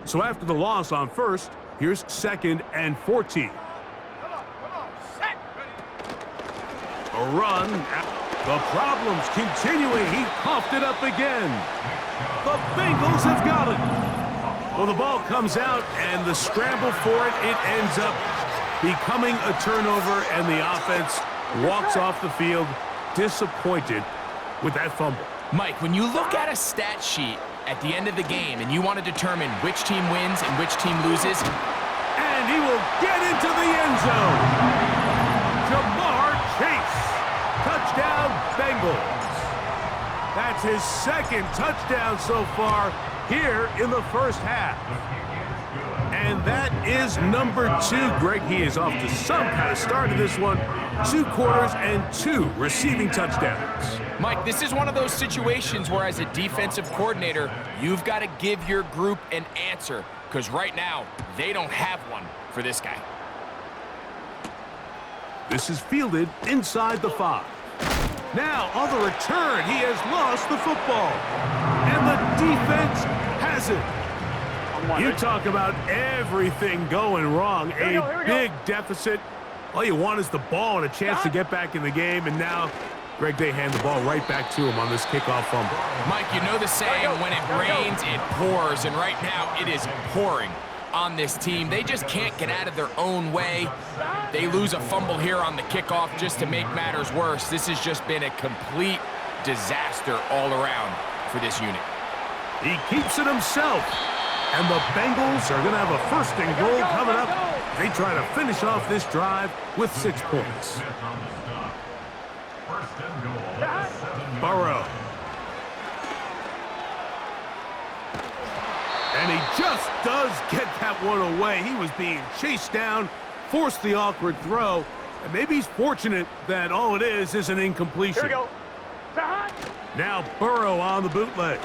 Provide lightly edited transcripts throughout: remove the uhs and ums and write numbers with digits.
So after the loss on first, here's 2nd and 14. A run. The problems continuing. He coughed it up again. The Bengals have got it. Well, the ball comes out, and the scramble for it, it ends up becoming a turnover, and the offense walks off the field disappointed with that fumble. Mike, when you look at a stat sheet at the end of the game and you want to determine which team wins and which team loses. And he will get into the end zone. Jamar Chase. Touchdown, Bengals. That's his 2nd touchdown so far here in the first half. And that is number 2. Greg, he is off to some kind of start in this one. 2 quarters and 2 receiving touchdowns. Mike, this is one of those situations where as a defensive coordinator, you've got to give your group an answer, because right now, they don't have one for this guy. This is fielded inside the 5. Now, on the return, he has lost the football. And the defense has it. You talk about everything going wrong. A big deficit. All you want is the ball and a chance to get back in the game. And now, Greg, they hand the ball right back to him on this kickoff fumble. Mike, you know the saying, when it rains, it pours. And right now, it is pouring on this team. They just can't get out of their own way. They lose a fumble here on the kickoff just to make matters worse. This has just been a complete disaster all around for this unit. He keeps it himself. And the Bengals are going to have a 1st and goal coming up. They try to finish off this drive with 6 points. Burrow. And he just does get that one away. He was being chased down, forced the awkward throw. And maybe he's fortunate that all it is an incompletion. Here we go. Now Burrow on the bootleg.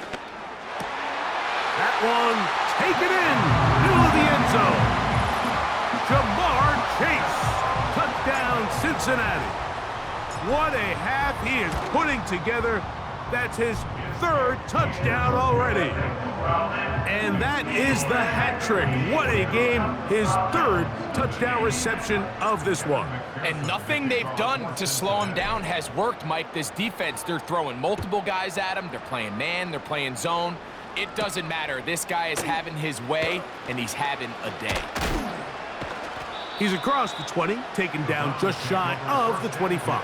That one taken in, middle of the end zone. Jamar Chase, touchdown Cincinnati. What a half he is putting together. That's his 3rd touchdown already. And that is the hat trick. What a game. His 3rd touchdown reception of this one. And nothing they've done to slow him down has worked, Mike. This defense, they're throwing multiple guys at him. They're playing man, they're playing zone. It doesn't matter. This guy is having his way, and he's having a day. He's across the 20, taken down just shy of the 25.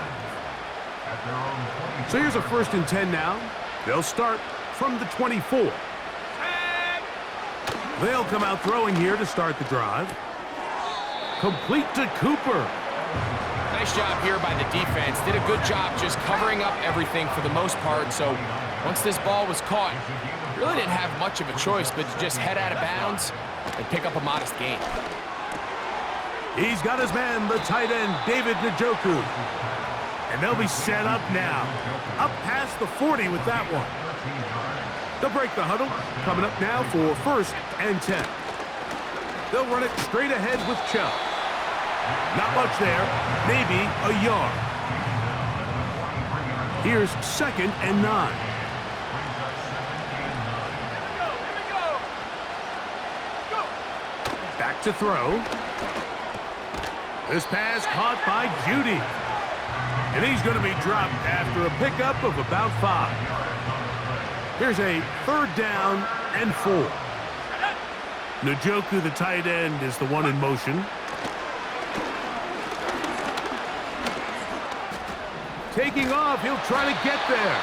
So here's a 1st and 10 now. They'll start from the 24. They'll come out throwing here to start the drive. Complete to Cooper. Nice job here by the defense. Did a good job just covering up everything for the most part. So once this ball was caught, really didn't have much of a choice but to just head out of bounds and pick up a modest gain. He's got his man, the tight end, David Njoku. And they'll be set up now. Up past the 40 with that one. They'll break the huddle. Coming up now for 1st and 10. They'll run it straight ahead with Chubb. Not much there. Maybe a yard. Here's 2nd and 9. Back to throw. This pass caught by Judy. And he's going to be dropped after a pickup of about 5. Here's a 3rd down and 4. Njoku, the tight end, is the one in motion. Taking off, he'll try to get there.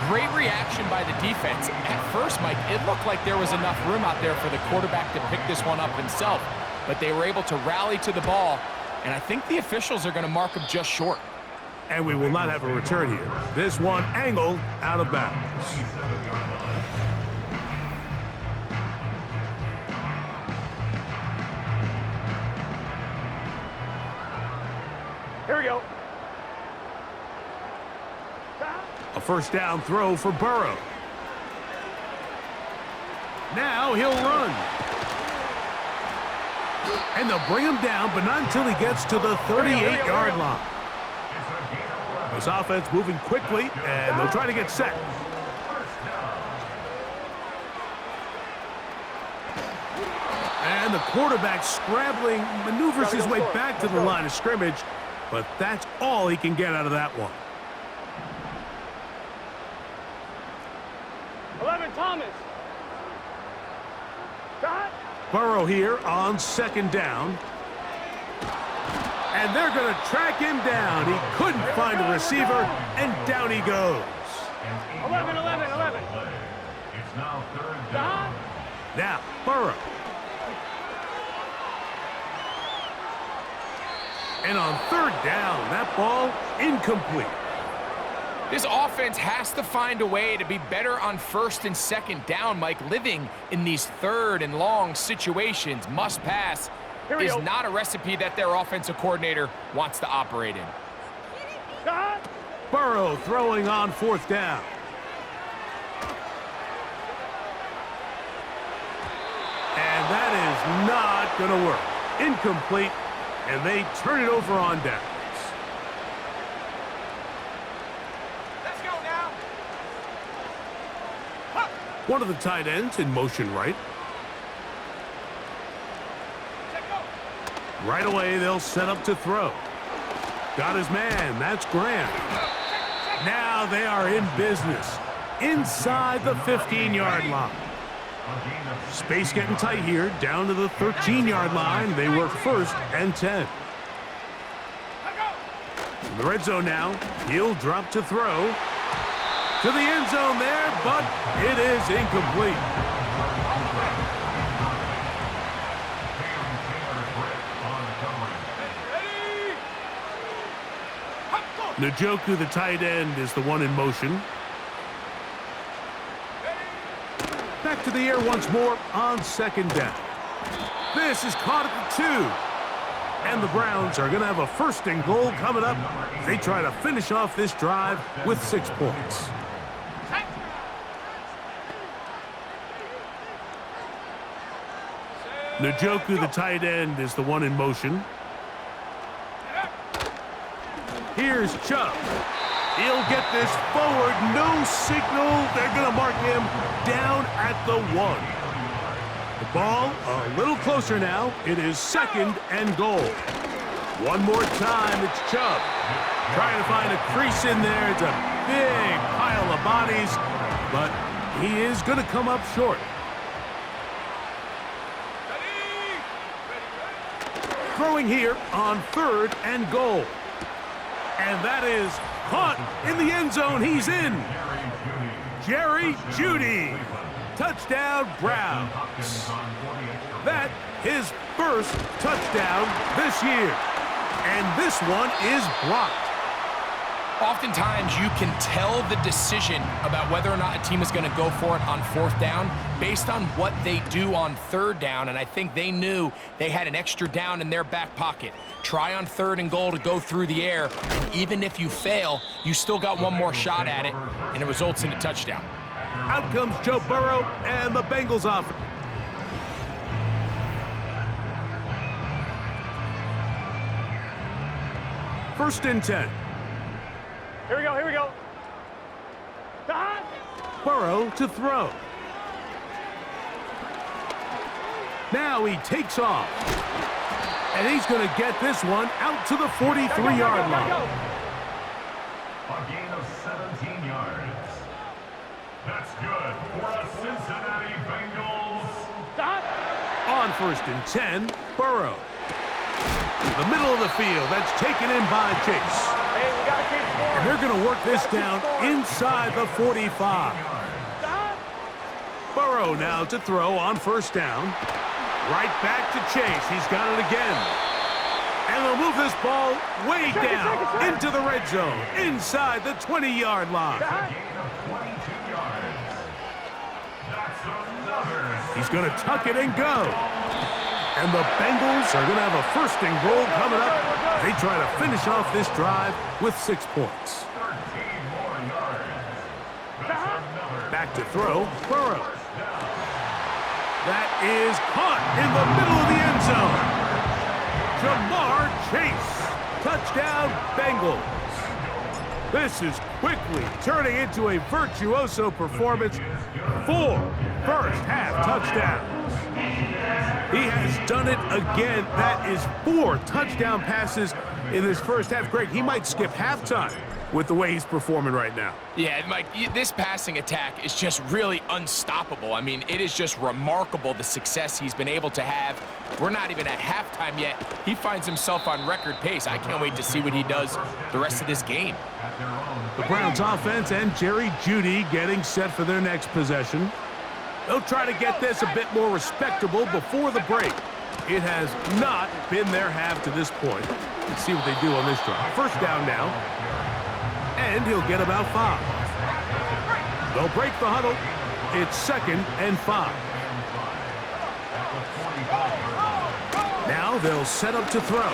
Great reaction by the defense. At first, Mike, it looked like there was enough room out there for the quarterback to pick this one up himself. But they were able to rally to the ball, and I think the officials are going to mark him just short. And we will not have a return here. This one angled out of bounds. Here we go. A 1st down throw for Burrow. Now he'll run. And they'll bring him down, but not until he gets to the 38-yard line. A This offense moving quickly, and they'll try to get set. And the quarterback scrambling, maneuvers his way back to the line of scrimmage, but that's all he can get out of that one. 11, Thomas. Burrow here on second down. And they're going to track him down. He couldn't find a receiver, and down he goes. 11. It's now third down. Now, Burrow. And on third down, that ball incomplete. This offense has to find a way to be better on first and second down, Mike. Living in these third and long situations, must pass, is not a recipe that their offensive coordinator wants to operate in. Burrow throwing on fourth down. And that is not going to work. Incomplete, and they turn it over on downs. One of the tight ends in motion right. Right away, they'll set up to throw. Got his man. That's Graham. Now they are in business. Inside the 15-yard line. Space getting tight here. Down to the 13-yard line. They work first and 10. In the red zone now. He'll drop to throw. To the end zone there, but it is incomplete. Njoku, the tight end, is the one in motion. Back to the air once more on second down. This is caught at the 2. And the Browns are going to have a first and goal coming up. They try to finish off this drive with 6 points. Njoku, the tight end, is the one in motion. Here's Chubb. He'll get this forward. No signal. They're going to mark him down at the 1. The ball a little closer now. It is second and goal. One more time. It's Chubb. Trying to find a crease in there. It's a big pile of bodies, but he is going to come up short. Throwing here on third and goal. And that is caught in the end zone. He's in. Jerry Jeudy. Touchdown, Browns. That his first touchdown this year. And this one is blocked. Oftentimes, you can tell the decision about whether or not a team is going to go for it on fourth down based on what they do on third down, and I think they knew they had an extra down in their back pocket. Try on third and goal to go through the air, and even if you fail, you still got one more shot at it, and it results in a touchdown. Out comes Joe Burrow and the Bengals offense. First and 10. Here we go. Burrow to throw. Now he takes off. And he's going to get this one out to the 43-yard line. A gain of 17 yards. That's good for the Cincinnati Bengals. On first and 10, Burrow. The middle of the field. That's taken in by Chase. And they're going to work this down inside the 45. Burrow now to throw on first down. Right back to Chase. He's got it again. And they'll move this ball way down into the red zone, inside the 20-yard line. He's going to tuck it and go. And the Bengals are going to have a first and goal coming up. They try to finish off this drive with 6 points. Back to throw, Burrow. That is caught in the middle of the end zone. Jamar Chase. Touchdown, Bengals. This is quickly turning into a virtuoso performance. 4 first-half touchdowns. He has done it again. That is 4 touchdown passes in this first half. Greg, he might skip halftime with the way he's performing right now. Yeah, Mike, this passing attack is just really unstoppable. I mean, it is just remarkable the success he's been able to have. We're not even at halftime yet. He finds himself on record pace. I can't wait to see what he does the rest of this game. The Browns offense and Jerry Jeudy getting set for their next possession. They'll try to get this a bit more respectable before the break. It has not been their half to this point. Let's see what they do on this drive. First down now. And he'll get about 5. They'll break the huddle. It's 2nd and 5. Now they'll set up to throw.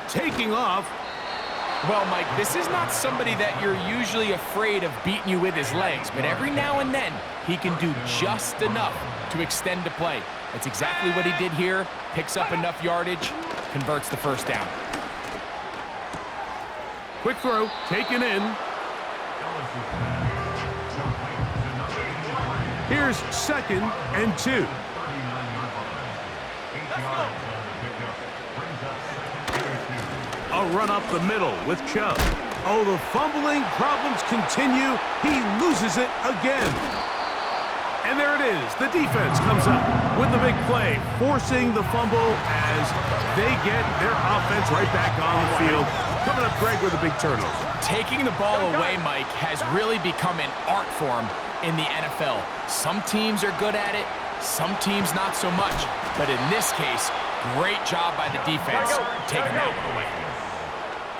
Taking off. Well, Mike, this is not somebody that you're usually afraid of beating you with his legs, but every now and then he can do just enough to extend the play. That's exactly what he did here. Picks up enough yardage, converts the first down. Quick throw, taken in. Here's 2nd and 2. A run up the middle with Chubb. Oh, the fumbling problems continue. He loses it again. And there it is. The defense comes up with the big play, forcing the fumble as they get their offense right back on the field. Coming up, Greg, with a big turnover. Taking the ball away, Mike, has really become an art form in the NFL. Some teams are good at it, some teams not so much. But in this case, great job by the defense taking that one away.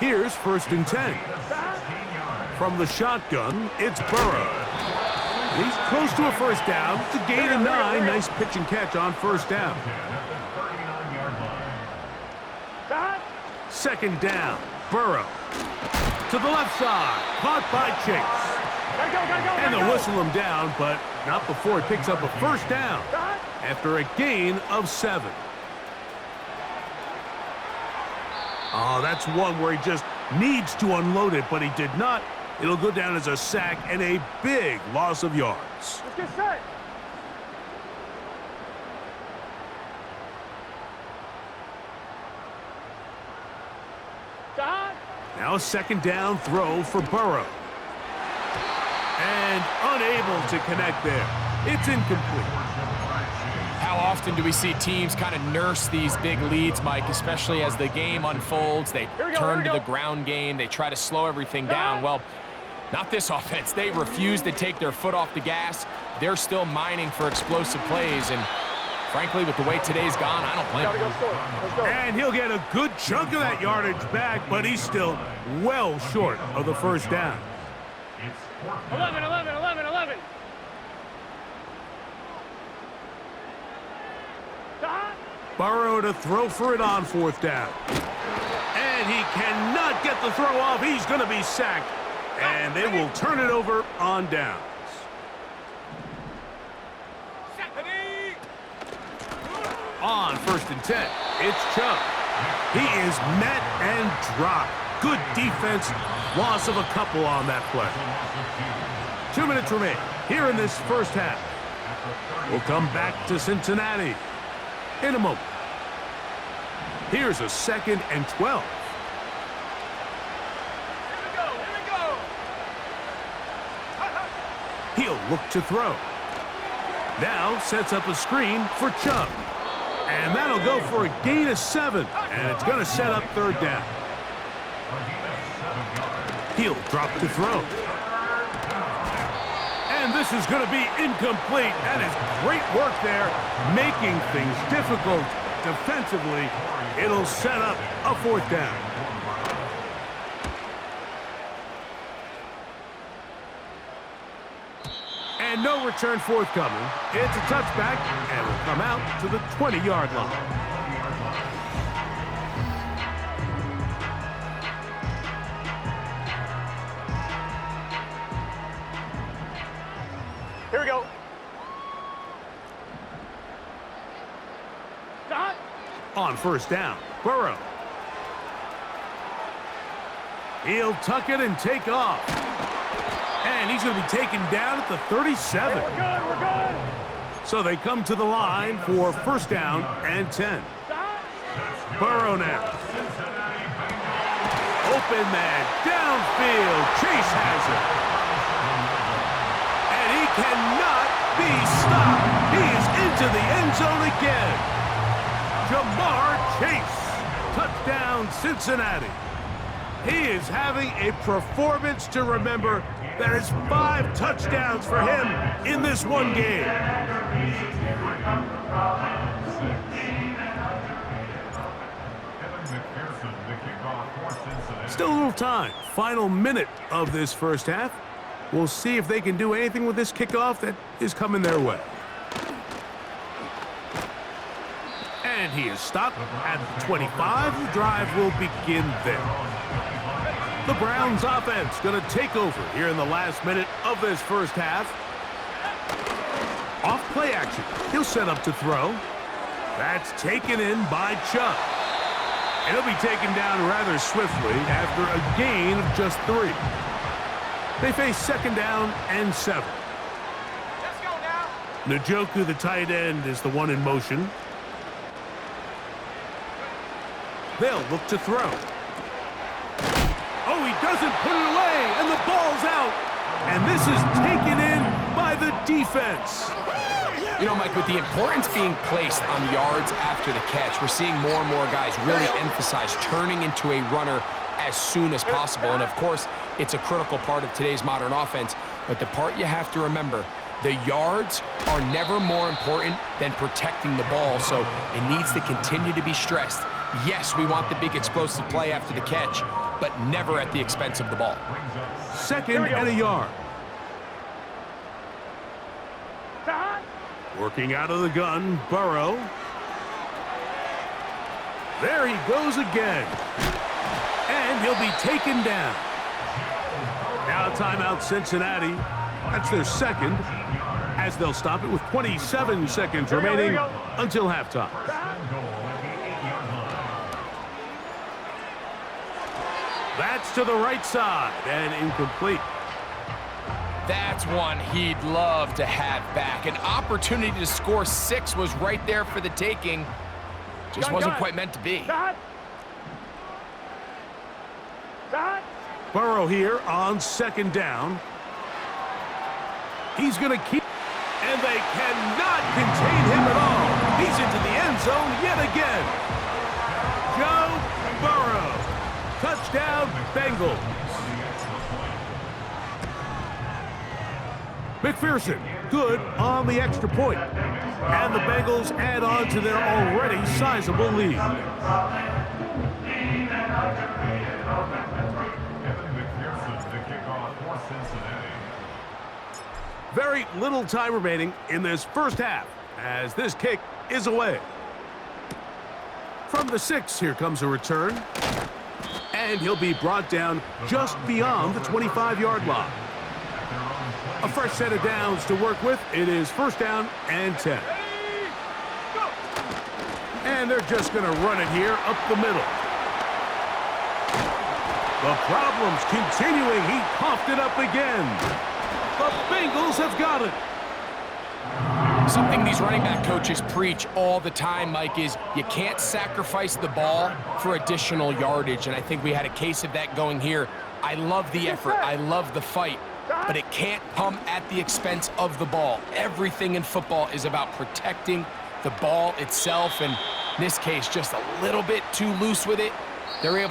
Here's 1st and 10. From the shotgun, it's Burrow. He's close to a first down. It's a gain of 9. Nice pitch and catch on first down. 2nd down. Burrow. To the left side. Caught by Chase. And they'll whistle him down, but not before he picks up a first down after a gain of 7. Oh, that's one where he just needs to unload it, but he did not. It'll go down as a sack and a big loss of yards. Let's get set. Now a 2nd down throw for Burrow. And unable to connect there. It's incomplete. How often do we see teams kind of nurse these big leads, Mike, especially as the game unfolds? They turn to the ground game. They try to slow everything down. Well, not this offense. They refuse to take their foot off the gas. They're still mining for explosive plays. And frankly, with the way today's gone, I don't blame him. And he'll get a good chunk of that yardage back, but he's still well short of the first down. 11, 11, 11, 11. Burrow to throw for it on 4th down. And he cannot get the throw off. He's going to be sacked. And they will turn it over on downs. On 1st and 10, it's Chubb. He is met and dropped. Good defense. Loss of a couple on that play. 2 minutes remain here in this first half. We'll come back to Cincinnati in a moment. Here's a 2nd and 12. He'll look to throw. Now sets up a screen for Chubb. And that'll go for a gain of 7. And it's going to set up 3rd down. He'll drop to throw. And this is going to be incomplete. That is great work there, making things difficult defensively. It'll set up a 4th down. And no return forthcoming. It's a touchback, and will come out to the 20-yard line. Here we go. On 1st down, Burrow. He'll tuck it and take off. And he's going to be taken down at the 37. We're good. So they come to the line for first down and 10. Burrow now. Open man, downfield. Chase has it. And he cannot be stopped. He is into the end zone again. Jamar Chase. Touchdown, Cincinnati. He is having a performance to remember. That is 5 touchdowns for him in this one game. Still a little time. Final minute of this first half. We'll see if they can do anything with this kickoff that is coming their way. And he is stopped at 25. The drive will begin there. The Browns offense going to take over here in the last minute of this first half. Off play action. He'll set up to throw. That's taken in by Chubb. And he'll be taken down rather swiftly after a gain of just 3. They face second down and 7. Let's go now. Njoku, the tight end, is the one in motion. They'll look to throw. Oh, he doesn't put it away, and the ball's out. And this is taken in by the defense. You know, Mike, with the importance being placed on yards after the catch, we're seeing more and more guys really emphasize turning into a runner as soon as possible. And, of course, it's a critical part of today's modern offense. But the part you have to remember, the yards are never more important than protecting the ball, so it needs to continue to be stressed. Yes, we want the big explosive play after the catch, but never at the expense of the ball. Second and a yard. Working out of the gun, Burrow. There he goes again. And he'll be taken down. Now timeout Cincinnati. That's their second, as they'll stop it with 27 seconds remaining until halftime. That's to the right side and incomplete. That's one he'd love to have back. An opportunity to score 6 was right there for the taking. Just wasn't quite meant to be. Burrow here on second down. He's going to keep, and they cannot contain him at all. He's into the end zone yet again. Joe Burrow. Touchdown, Bengals. McPherson, good on the extra point. And the Bengals add on to their already sizable lead. Very little time remaining in this first half as this kick is away. From the 6, here comes a return. And he'll be brought down just beyond the 25-yard line. A fresh set of downs to work with. It is first down and 10. And they're just going to run it here up the middle. The problems continuing. He coughed it up again. The Bengals have got it. Something these running back coaches preach all the time, Mike, is you can't sacrifice the ball for additional yardage, and I think we had a case of that going here. I love the effort. I love the fight, but it can't come at the expense of the ball. Everything in football is about protecting the ball itself, and in this case, just a little bit too loose with it. They're able